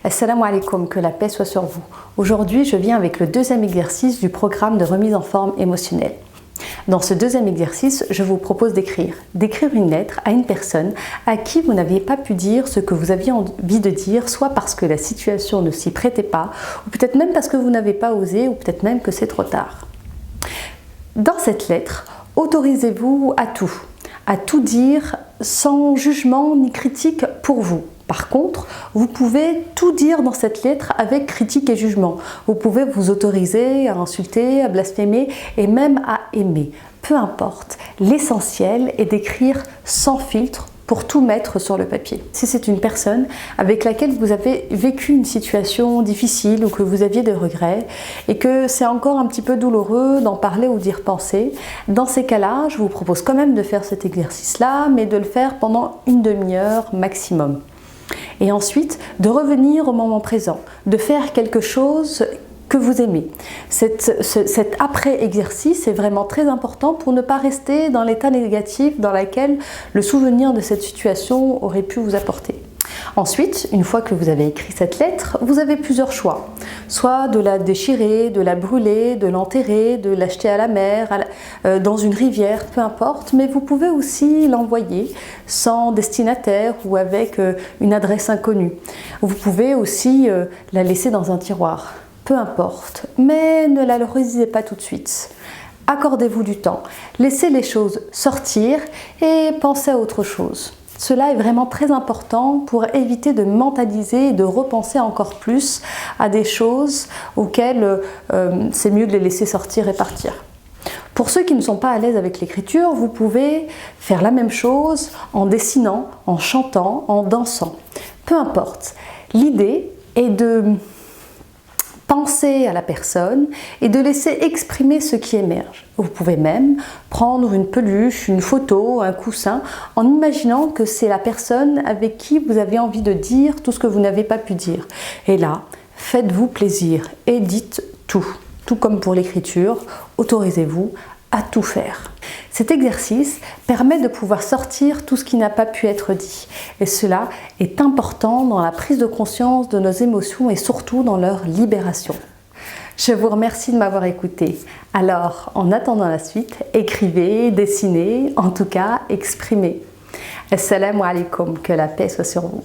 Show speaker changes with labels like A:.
A: Assalamu alaikum, que la paix soit sur vous. Aujourd'hui, je viens avec le deuxième exercice du programme de remise en forme émotionnelle. Dans ce deuxième exercice, je vous propose d'écrire une lettre à une personne à qui vous n'aviez pas pu dire ce que vous aviez envie de dire, soit parce que la situation ne s'y prêtait pas, ou peut-être même parce que vous n'avez pas osé, ou peut-être même que c'est trop tard. Dans cette lettre, autorisez-vous à tout dire sans jugement ni critique pour vous. Par contre, vous pouvez tout dire dans cette lettre avec critique et jugement. Vous pouvez vous autoriser à insulter, à blasphémer et même à aimer. Peu importe, l'essentiel est d'écrire sans filtre pour tout mettre sur le papier. Si c'est une personne avec laquelle vous avez vécu une situation difficile ou que vous aviez des regrets et que c'est encore un petit peu douloureux d'en parler ou d'y repenser, dans ces cas-là, je vous propose quand même de faire cet exercice-là, mais de le faire pendant une demi-heure maximum. Et ensuite, de revenir au moment présent, de faire quelque chose que vous aimez. Cet après-exercice est vraiment très important pour ne pas rester dans l'état négatif dans lequel le souvenir de cette situation aurait pu vous apporter. Ensuite, une fois que vous avez écrit cette lettre, vous avez plusieurs choix. Soit de la déchirer, de la brûler, de l'enterrer, de l'acheter à la mer, dans une rivière, peu importe. Mais vous pouvez aussi l'envoyer sans destinataire ou avec une adresse inconnue. Vous pouvez aussi la laisser dans un tiroir. Peu importe, mais ne la relisez pas tout de suite. Accordez-vous du temps, laissez les choses sortir et pensez à autre chose. Cela est vraiment très important pour éviter de mentaliser et de repenser encore plus à des choses auxquelles c'est mieux de les laisser sortir et partir. Pour ceux qui ne sont pas à l'aise avec l'écriture, vous pouvez faire la même chose en dessinant, en chantant, en dansant. Peu importe. L'idée est de penser à la personne et de laisser exprimer ce qui émerge. Vous pouvez même prendre une peluche, une photo, un coussin, en imaginant que c'est la personne avec qui vous avez envie de dire tout ce que vous n'avez pas pu dire. Et là, faites-vous plaisir et dites tout. Tout comme pour l'écriture, autorisez-vous à tout faire. Cet exercice permet de pouvoir sortir tout ce qui n'a pas pu être dit. Et cela est important dans la prise de conscience de nos émotions et surtout dans leur libération. Je vous remercie de m'avoir écouté. Alors, en attendant la suite, écrivez, dessinez, en tout cas, exprimez. Assalamu alaikum, que la paix soit sur vous.